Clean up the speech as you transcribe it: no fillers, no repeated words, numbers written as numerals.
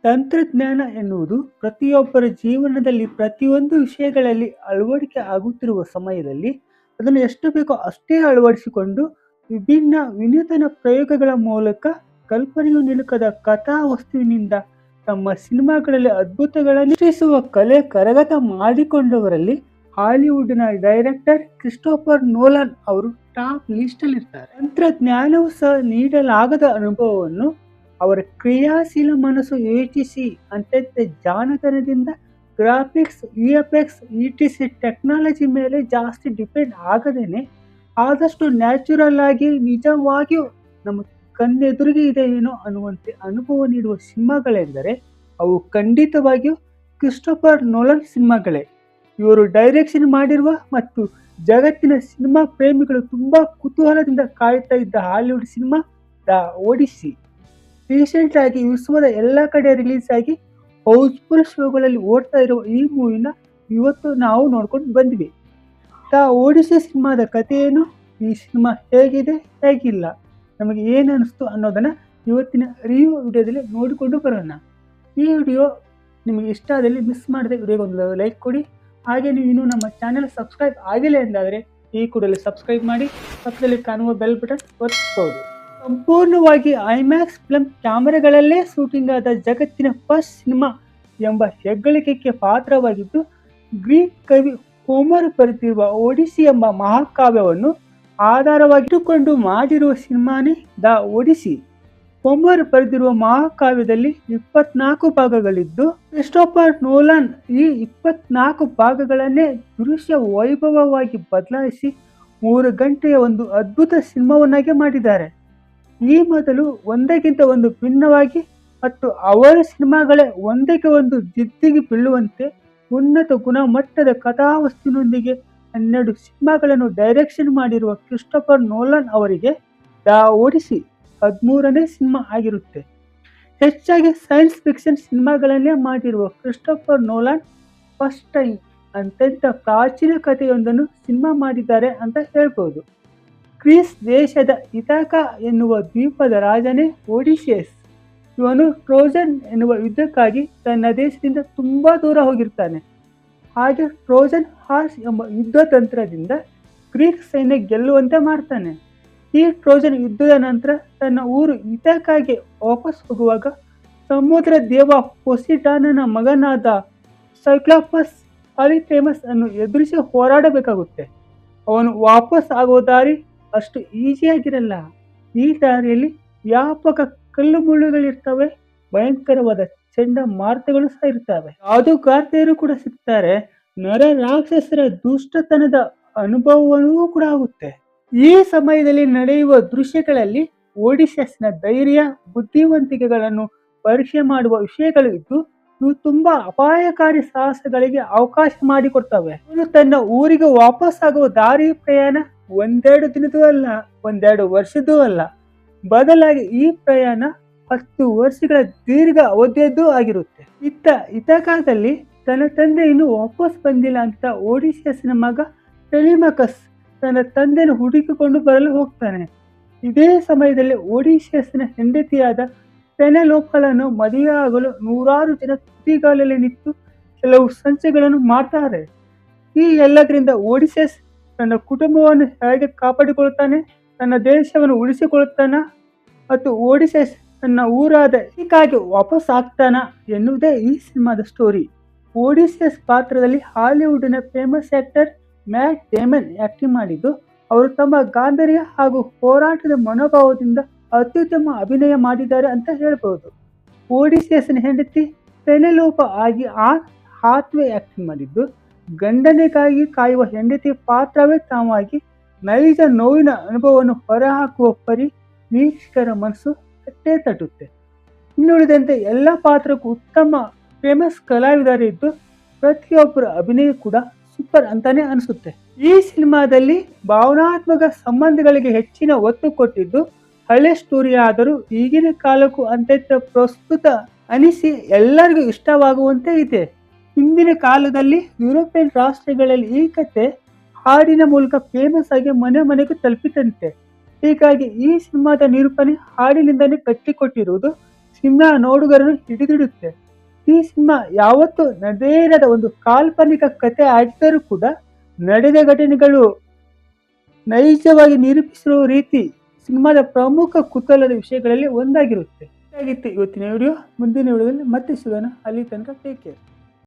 ತಂತ್ರಜ್ಞಾನ ಎನ್ನುವುದು ಪ್ರತಿಯೊಬ್ಬರ ಜೀವನದಲ್ಲಿ ಪ್ರತಿಯೊಂದು ವಿಷಯಗಳಲ್ಲಿ ಅಳವಡಿಕೆ ಆಗುತ್ತಿರುವ ಸಮಯದಲ್ಲಿ ಅದನ್ನು ಎಷ್ಟು ಬೇಕೋ ಅಷ್ಟೇ ಅಳವಡಿಸಿಕೊಂಡು ವಿಭಿನ್ನ ವಿನೂತನ ಪ್ರಯೋಗಗಳ ಮೂಲಕ ಕಲ್ಪನೆಯು ನಿಲುಕದ ಕಥಾ ವಸ್ತುವಿನಿಂದ ತಮ್ಮ ಸಿನಿಮಾಗಳಲ್ಲಿ ಅದ್ಭುತಗಳನ್ನು ಸೃಷ್ಟಿಸುವ ಕಲೆ ಕರಗತ ಮಾಡಿಕೊಂಡವರಲ್ಲಿ ಹಾಲಿವುಡ್ನ ಡೈರೆಕ್ಟರ್ ಕ್ರಿಸ್ಟೋಫರ್ ನೋಲನ್ ಅವರು ಟಾಪ್ ಲಿಸ್ಟ್ ಅಲ್ಲಿ ಇರ್ತಾರೆ. ತಂತ್ರಜ್ಞಾನವು ಸಹ ನೀಡಲಾಗದ ಅನುಭವವನ್ನು ಅವರ ಕ್ರಿಯಾಶೀಲ ಮನಸ್ಸು ಯೋಚಿಸಿ ಅತ್ಯಂತ ಜಾಣತನದಿಂದ ಗ್ರಾಫಿಕ್ಸ್, ವಿಎಫ್ಎಕ್ಸ್, ಇಟಿಸಿ ಟೆಕ್ನಾಲಜಿ ಮೇಲೆ ಜಾಸ್ತಿ ಡಿಪೆಂಡ್ ಆಗದೇನೆ ಆದಷ್ಟು ನ್ಯಾಚುರಲ್ ಆಗಿ ನಿಜವಾಗಿಯೂ ನಮ್ಮ ಕಣ್ಣೆದುರಿಗೆ ಇದೆ ಏನೋ ಅನ್ನುವಂತೆ ಅನುಭವ ನೀಡುವ ಸಿನಿಮಾಗಳೆಂದರೆ ಅವು ಖಂಡಿತವಾಗಿಯೂ ಕ್ರಿಸ್ಟೋಫರ್ ನೋಲನ್ ಸಿನಿಮಾಗಳೇ. ಇವರು ಡೈರೆಕ್ಷನ್ ಮಾಡಿರುವ ಮತ್ತು ಜಗತ್ತಿನ ಸಿನಿಮಾ ಪ್ರೇಮಿಗಳು ತುಂಬಾ ಕುತೂಹಲದಿಂದ ಕಾಯುತ್ತಾ ಇದ್ದ Hollywood cinema the Odyssey. Recent ಆಗಿ ವಿಶ್ವದ ಎಲ್ಲ ಕಡೆ ರಿಲೀಸ್ ಆಗಿ ಹೌಸ್ಫುಲ್ ಶೋಗಳಲ್ಲಿ ಓಡ್ತಾ ಇರುವ ಈ ಮೂವಿನ ಇವತ್ತು ನಾವು ನೋಡ್ಕೊಂಡು ಬಂದ್ವಿ. ದ ಒಡಿಸ್ಸಿ ಸಿನಿಮಾದ ಕಥೆ ಏನು, ಈ ಸಿನಿಮಾ ಹೇಗಿದೆ ಹೇಗಿಲ್ಲ, ನಮಗೆ ಏನು ಅನಿಸ್ತು ಅನ್ನೋದನ್ನ ಇವತ್ತಿನ ರಿವ್ಯೂ ವಿಡಿಯೋದಲ್ಲಿ ನೋಡಿಕೊಂಡು ಬರೋಣ. ಈ ವಿಡಿಯೋ ನಿಮಗೆ ಇಷ್ಟ ಆದಲ್ಲಿ ಮಿಸ್ ಮಾಡದೆ ವಿಡಿಯೋಗೆ ಒಂದು ಲೈಕ್ ಕೊಡಿ. ಹಾಗೆ ನೀವು ಇನ್ನೂ ನಮ್ಮ ಚಾನೆಲ್ ಸಬ್ಸ್ಕ್ರೈಬ್ ಆಗಿಲ್ಲ ಎಂದಾದರೆ ಈ ಕೂಡಲೇ ಸಬ್ಸ್ಕ್ರೈಬ್ ಮಾಡಿ, ಪಕ್ಕದಲ್ಲಿ ಕಾಣುವ ಬೆಲ್ ಬಟನ್ ಒತ್ತಿಸಬಹುದು. ಸಂಪೂರ್ಣವಾಗಿ ಐಮ್ಯಾಕ್ಸ್ ಫಿಲ್ಮ್ ಕ್ಯಾಮೆರಾಗಳಲ್ಲೇ ಶೂಟಿಂಗ್ ಆದ ಜಗತ್ತಿನ ಫಸ್ಟ್ ಸಿನಿಮಾ ಎಂಬ ಹೆಗ್ಗಳಿಕೆಗೆ ಪಾತ್ರವಾಗಿದ್ದು, ಗ್ರೀಕ್ ಕವಿ ಹೋಮರ್ ಬರೆದಿರುವ ಒಡಿಸ್ಸಿ ಎಂಬ ಮಹಾಕಾವ್ಯವನ್ನು ಆಧಾರವಾಗಿಟ್ಟುಕೊಂಡು ಮಾಡಿರುವ ಸಿನಿಮಾನೇ ದ ಒಡಿಸ್ಸಿ. ಹೋಮರ್ ಬರೆದಿರುವ ಮಹಾಕಾವ್ಯದಲ್ಲಿ 24 ಭಾಗಗಳಿದ್ದು, ಕ್ರಿಸ್ಟೋಫರ್ ನೋಲನ್ ಈ 24 ಭಾಗಗಳನ್ನೇ ದೃಶ್ಯ ವೈಭವವಾಗಿ ಬದಲಾಯಿಸಿ 3 ಗಂಟೆಯ ಒಂದು ಅದ್ಭುತ ಸಿನಿಮಾವನ್ನಾಗಿ ಮಾಡಿದ್ದಾರೆ. ಈ ಮೊದಲು ಒಂದಕ್ಕಿಂತ ಒಂದು ಭಿನ್ನವಾಗಿ ಮತ್ತು ಅವರ ಸಿನಿಮಾಗಳೇ ಒಂದಕ್ಕೆ ಒಂದು ಜಿದ್ದಿಗೆ ಬೀಳುವಂತೆ ಉನ್ನತ ಗುಣಮಟ್ಟದ ಕಥಾವಸ್ತುವಿನೊಂದಿಗೆ 12 ಸಿನಿಮಾಗಳನ್ನು ಡೈರೆಕ್ಷನ್ ಮಾಡಿರುವ ಕ್ರಿಸ್ಟೋಫರ್ ನೋಲನ್ ಅವರಿಗೆ ದ ಒಡಿಸ್ಸಿ 13ನೇ ಸಿನಿಮಾ ಆಗಿರುತ್ತೆ. ಹೆಚ್ಚಾಗಿ ಸೈನ್ಸ್ ಫಿಕ್ಷನ್ ಸಿನಿಮಾಗಳನ್ನೇ ಮಾಡಿರುವ ಕ್ರಿಸ್ಟೋಫರ್ ನೋಲನ್ ಫಸ್ಟ್ ಟೈಮ್ ಅತ್ಯಂತ ಪ್ರಾಚೀನ ಕಥೆಯೊಂದನ್ನು ಸಿನಿಮಾ ಮಾಡಿದ್ದಾರೆ ಅಂತ ಹೇಳ್ಬೋದು. ಗ್ರೀಸ್ ದೇಶದ ಇಥಾಕ ಎನ್ನುವ ದ್ವೀಪದ ರಾಜನೇ ಒಡಿಸಿಯಸ್. ಇವನು ಟ್ರೋಜನ್ ಎನ್ನುವ ಯುದ್ಧಕ್ಕಾಗಿ ತನ್ನ ದೇಶದಿಂದ ತುಂಬಾ ದೂರ ಹೋಗಿರ್ತಾನೆ. ಹಾಗೆ ಟ್ರೋಜನ್ ಹಾರ್ಸ್ ಎಂಬ ಯುದ್ಧ ತಂತ್ರದಿಂದ ಗ್ರೀಕ್ ಸೈನ್ಯ ಗೆಲ್ಲುವಂತೆ ಮಾಡ್ತಾನೆ. ಈ ಟ್ರೋಜನ್ ಯುದ್ಧದ ನಂತರ ತನ್ನ ಊರು ಇಥಾಕಾಗೆ ವಾಪಸ್ ಹೋಗುವಾಗ ಸಮುದ್ರ ದೇವ ಪೊಸಿಡಾನನ ಮಗನಾದ ಸೈಕ್ಲಾಪಸ್ ಪಾಲಿಫೇಮಸ್ ಅನ್ನು ಎದುರಿಸಿ ಹೋರಾಡಬೇಕಾಗುತ್ತೆ. ಅವನು ವಾಪಸ್ ಆಗೋ ದಾರಿ ಅಷ್ಟು ಈಸಿಯಾಗಿರಲ್ಲ. ಈ ದಾರಿಯಲ್ಲಿ ವ್ಯಾಪಕ ಕಲ್ಲು ಮುಳ್ಳುಗಳಿರ್ತವೆ, ಭಯಂಕರವಾದ ಚಂಡಮಾರುತಗಳು ಸಹ ಇರ್ತವೆ, ಜಾದೂಗಾರ್ತಿಯರು ಕೂಡ ಸಿಗ್ತಾರೆ, ನರ ರಾಕ್ಷಸರ ದುಷ್ಟತನದ ಅನುಭವವೂ ಕೂಡ ಆಗುತ್ತೆ. ಈ ಸಮಯದಲ್ಲಿ ನಡೆಯುವ ದೃಶ್ಯಗಳಲ್ಲಿ ಒಡಿಸಸ್ನ ಧೈರ್ಯ, ಬುದ್ಧಿವಂತಿಕೆಗಳನ್ನು ಪರೀಕ್ಷೆ ಮಾಡುವ ವಿಷಯಗಳು ಇದ್ದು, ಇವು ತುಂಬಾ ಅಪಾಯಕಾರಿ ಸಾಹಸಗಳಿಗೆ ಅವಕಾಶ ಮಾಡಿಕೊಡ್ತವೆ. ಇವನು ತನ್ನ ಊರಿಗೆ ವಾಪಸ್ ಆಗುವ ದಾರಿ ಪ್ರಯಾಣ ಒಂದೆರಡು ದಿನದೂ ಅಲ್ಲ, ಒಂದೆರಡು ವರ್ಷದೂ ಅಲ್ಲ, ಬದಲಾಗಿ ಈ ಪ್ರಯಾಣ 10 ವರ್ಷಗಳ ದೀರ್ಘ ಅವಧಿಯದ್ದೂ ಆಗಿರುತ್ತೆ. ಇಥಾಕದಲ್ಲಿ ತನ್ನ ತಂದೆ ಇನ್ನೂ ವಾಪಸ್ ಬಂದಿಲ್ಲ ಅಂತ ಒಡಿಸಿಯಸ್ನ ಮಗ ಟೆಲಿಮಕಸ್ ತನ್ನ ತಂದೆಯನ್ನು ಹುಡುಕಿಕೊಂಡು ಬರಲು ಹೋಗ್ತಾನೆ. ಇದೇ ಸಮಯದಲ್ಲಿ ಒಡಿಸಿಯಸ್ನ ಹೆಂಡತಿಯಾದ ಪೆನೆಲೋಪಳನ್ನು ಮದುವೆಯಾಗಲು 100 ಜನ ತುದಿಗಾಲಲ್ಲಿ ನಿಂತು ಕೆಲವು ಸಂಚೆಗಳನ್ನು ಮಾಡ್ತಾರೆ. ಈ ಎಲ್ಲದರಿಂದ ಒಡಿಸಿಯಸ್ ತನ್ನ ಕುಟುಂಬವನ್ನು ಹೇಗೆ ಕಾಪಾಡಿಕೊಳ್ಳುತ್ತಾನೆ, ತನ್ನ ದೇಶವನ್ನು ಉಳಿಸಿಕೊಳ್ಳುತ್ತಾನ ಮತ್ತು ಒಡಿಸಿಯಸ್ ತನ್ನ ಊರಾದ ಈಕಾಗಿ ವಾಪಸ್ ಆಗ್ತಾನ ಎನ್ನುವುದೇ ಈ ಸಿನಿಮಾದ ಸ್ಟೋರಿ. ಒಡಿಸಿಯಸ್ ಪಾತ್ರದಲ್ಲಿ ಹಾಲಿವುಡ್ನ famous actor mat Damian acting ಮಾಡಿದ್ದು, ಅವರು ತಮ್ಮ ಗಾಂಭೀರ್ಯ ಹಾಗೂ ಹೋರಾಟದ ಮನೋಭಾವದಿಂದ ಅತ್ಯುತ್ತಮ ಅಭಿನಯ ಮಾಡಿದ್ದಾರೆ ಅಂತ ಹೇಳ್ಬೋದು. ಒಡಿಸಿಯಸ್ನ ಹೆಂಡತಿ ಪೆನೆಲೋಪ ಆಗಿ ಹಾತ್ವೇ ಆಕ್ಟಿಂಗ್ ಮಾಡಿದ್ದು, ಗಂಡನಿಗಾಗಿ ಕಾಯುವ ಹೆಂಡತಿ ಪಾತ್ರವೇ ತಾವಾಗಿ ನೈಜ ನೋವಿನ ಅನುಭವವನ್ನು ಹೊರಹಾಕುವ ಪರಿ ವೀಕ್ಷಕರ ಮನಸ್ಸು ತಟ್ಟೇ ತಟ್ಟುತ್ತೆ. ಇನ್ನುಳಿದಂತೆ ಎಲ್ಲ ಪಾತ್ರಕ್ಕೂ ಉತ್ತಮ ಫೇಮಸ್ ಕಲಾವಿದರಿದ್ದು, ಪ್ರತಿಯೊಬ್ಬರ ಅಭಿನಯ ಕೂಡ ಸೂಪರ್ ಅಂತಾನೆ ಅನಿಸುತ್ತೆ. ಈ ಸಿನಿಮಾದಲ್ಲಿ ಭಾವನಾತ್ಮಕ ಸಂಬಂಧಗಳಿಗೆ ಹೆಚ್ಚಿನ ಒತ್ತು ಕೊಟ್ಟಿದ್ದು, ಹಳೆ ಸ್ಟೋರಿ ಆದರೂ ಈಗಿನ ಕಾಲಕ್ಕೂ ಅತ್ಯಂತ ಪ್ರಸ್ತುತ ಅನಿಸಿ ಎಲ್ಲರಿಗೂ ಇಷ್ಟವಾಗುವಂತೆ ಇದೆ. ಹಿಂದಿನ ಕಾಲದಲ್ಲಿ ಯುರೋಪಿಯನ್ ರಾಷ್ಟ್ರಗಳಲ್ಲಿ ಈ ಕತೆ ಹಾಡಿನ ಮೂಲಕ ಫೇಮಸ್ ಆಗಿ ಮನೆ ಮನೆಗೂ ತಲುಪಿತಂತೆ. ಹೀಗಾಗಿ ಈ ಸಿನಿಮಾದ ನಿರೂಪಣೆ ಹಾಡಿನಿಂದಲೇ ಕಟ್ಟಿಕೊಟ್ಟಿರುವುದು ಸಿನಿಮಾ ನೋಡುಗರನ್ನು ಹಿಡಿದಿಡುತ್ತೆ. ಈ ಸಿನಿಮಾ ಯಾವತ್ತೂ ನಡೆದೇ ಇರದ ಒಂದು ಕಾಲ್ಪನಿಕ ಕಥೆ ಆಗಿದ್ದರೂ ಕೂಡ ನಡೆದ ಘಟನೆಗಳು ನೈಜವಾಗಿ ನಿರೂಪಿಸಿರುವ ರೀತಿ ಸಿನಿಮಾದ ಪ್ರಮುಖ ಕುತೂಹಲದ ವಿಷಯಗಳಲ್ಲಿ ಒಂದಾಗಿರುತ್ತೆ. ಇದಾಗಿತ್ತು ಇವತ್ತಿನ ವಿಡಿಯೋ. ಮುಂದಿನ ವಿಡಿಯೋದಲ್ಲಿ ಮತ್ತೆ ಸಿಗೋಣ. ಅಲ್ಲಿ ತನಕ ಟೇಕ್ ಕೇರ್.